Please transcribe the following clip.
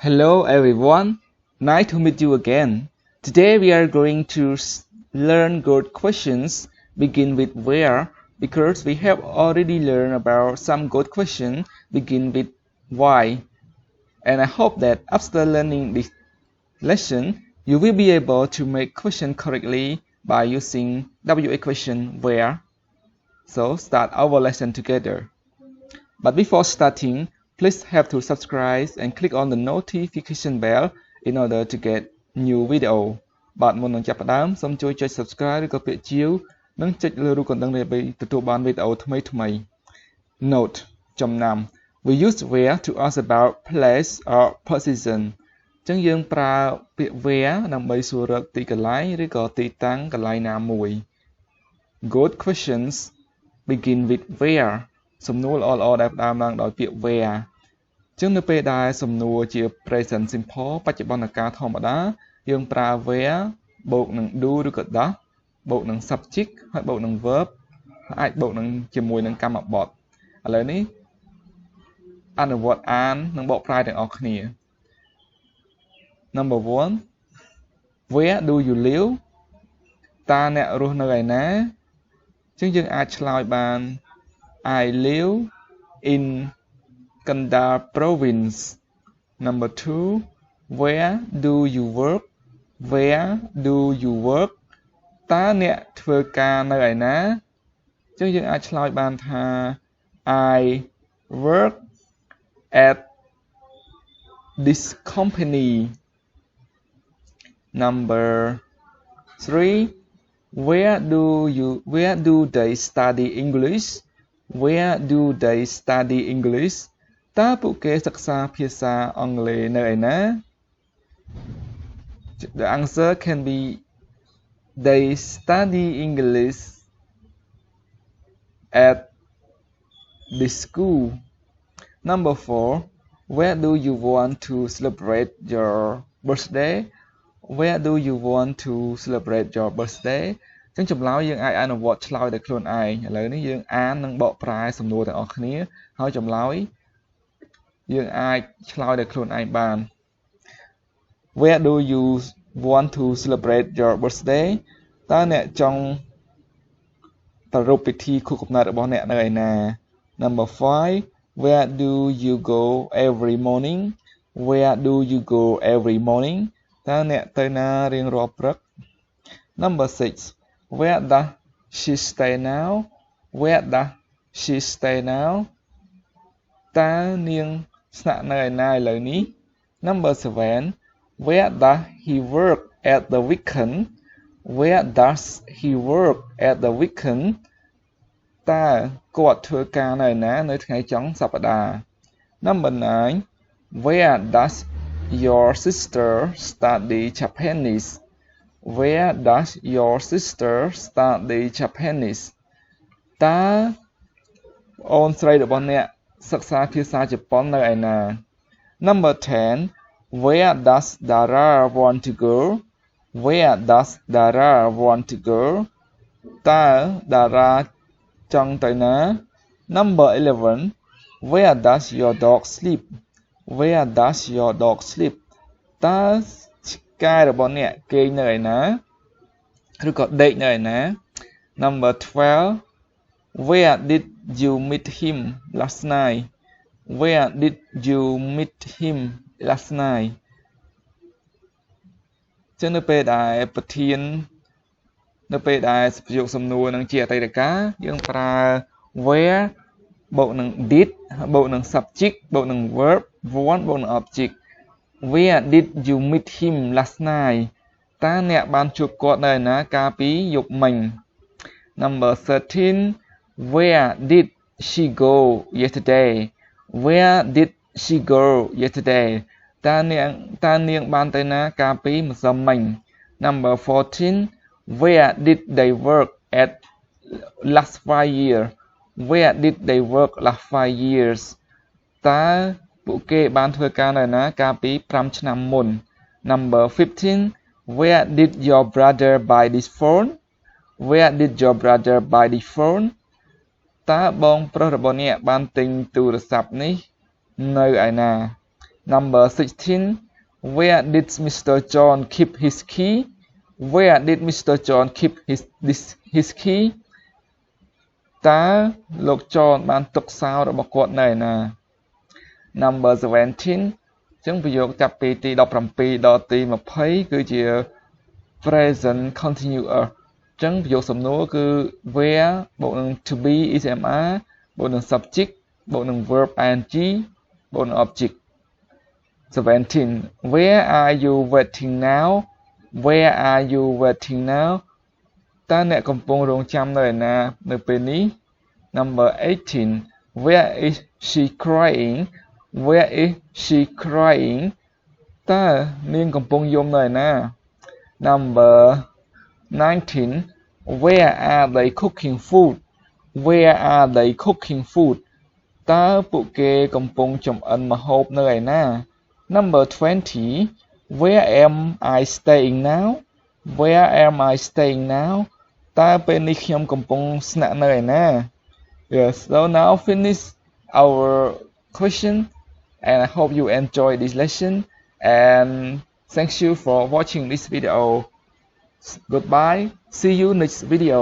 Hello everyone, nice to meet you again. Today we are going to learn good questions. Begin with where because we have already learned about some good questions. Begin with why. And I hope that after learning this lesson, you will be able to make question correctly by using WA question where. So start our lesson together. But before starting, please have to subscribe and click on the notification bell in order to get new video បាទមុននឹងចាប់ផ្ដើមសូមជួយចុច subscribe ឬក៏ពាក្យជាវនិងចុចលើរូបកណ្ដឹងដើម្បីទទួលបានវីដេអូថ្មីៗ Note ចំណាំ We use where to ask about place or position អញ្ចឹងយើងប្រើពាក្យ where ដើម្បីសួររកទីកន្លែងឬក៏ទីតាំងកន្លែងណាមួយ Good questions begin with where សំណួរល្អៗដែលផ្ដើមឡើងដោយពាក្យ where អញ្ចឹងនៅពេលដែលសំណួរជា present simple បច្ចុប្បន្នកាលធម្មតាយើងប្រើ where បូកនឹង do ឬក៏ does បូកនឹង subject ហើយបូកនឹង verb អាចបូកនឹងជាមួយនឹងកម្មបទឥឡូវនេះអនុវត្តអាននិងបកប្រែទាំងអស់គ្នា Number 1 Where do you live តើអ្នករស់នៅឯណាអញ្ចឹងយើងអាចឆ្លើយបាន I live in Kandar province. Number 2 Where do you work? Where do you work? តើអ្នកធ្វើការនៅឯណាអញ្ចឹងយើងអាចឆ្លើយបានថា I work at this company. Number 3 Where do they study English? Where do they study English? តើពួកគេសិក្សាភាសាអង់គ្លេសនៅឯណា The answer can be they study English at this school. Number 4 Where do you want to celebrate your birthday? Where do you want to celebrate your birthday? ចឹងចម្លើយយើងអាចអនុវត្តឆ្លើយដោយខ្លួនឯងឥឡូវនេះយើងអាននិងបកប្រែសំណួរទាំងអស់គ្នាហើយចម្លើយយើងអាចឆ្លើយដោយខ្លួនឯងបាន Where do you want to celebrate your birthday តើអ្នកចង់ប្រារព្ធពិធីខួបកំណើតរបស់អ្នកនៅឯណា Number 5 Where do you go every morning Where do you go every morning តើអ្នកទៅណារៀងរាល់ព្រឹក Number 6 Where does she stay now Where does she stay now តើនាងស្នាក់នៅឯណាឥឡូវនេះ Number 7 Where does he work at the weekend Where does he work at the weekend តើគាត់ធ្វើការនៅឯណានៅថ្ងៃចុងសប្តាហ៍ Number 9 Where does your sister study Japanese Where does your sister study Japanese តើអូនស្រីរបស់អ្នកសិក្សាភាសាជប៉ុននៅឯណា Number 10 Where does Dara want to go Where does Dara want to go តើ Dara ចង់ទៅណា Number 11 Where does your dog sleep Where does your dog sleep តើឆ្កែរបស់អ្នកគេងនៅឯណាឬក៏ដេកនៅឯណា Number 12 Where did you meet him last night Where did you meet him last night ចឹងនៅពេលដែលប្រធាននៅពេលដែលប្រយោគសំណួរនឹងជាអតីតកាលយើងប្រើ where បូកនឹង did បូកនឹង subject បូកនឹង verb 1បូកនឹង object Where did you meet him last night តើអ្នកបានជួបគាត់នៅឯណាកាលពីយប់មិញ Number 13 Where did she go yesterday Where did she go yesterday តើនាងបានទៅណាកាលពីម្សិលមិញ Number 14 Where did they work at last 5 years Where did they work last 5 years តើពួកគេបានធ្វើការនៅណាកាលពី5ឆ្នាំមុន Number 15 Where did your brother buy this phone Where did your brother buy this phone តើបងប្រុសរបស់អ្នកបានទិញទូរស័ព្ទនេះនៅឯណា Number 16 Where did Mr. John keep his key Where did Mr. John keep his key តើលោក John បានទុកសោរបស់គាត់នៅឯណា Number 17 អញ្ចឹងប្រយោគចាប់ពីទី17ដល់ទី20គឺជា present continuous អញ្ចឹងប្រយោគសំណួរគឺ where បូកនឹង to be ismr បូកនឹង subject បូកនឹង verb ing បូកនឹង object 17 Where are you waiting now Where are you waiting now តើអ្នកកំពុងរង់ចាំនៅឯណានៅពេលនេះ Number 18 Where is she crying Where is she crying តើនាងកំពុងយំនៅឯណា Number 19 Where are they cooking food Where are they cooking food តើពួកគេកំពុងចម្អិនម្ហូបនៅឯណា Number 20 Where am I staying now Where am I staying now តើពេលនេះខ្ញុំកំពុងស្នាក់នៅឯណា Yes so now finish our question and I hope you enjoy this lesson and thank you for watching this video Goodbye see you next video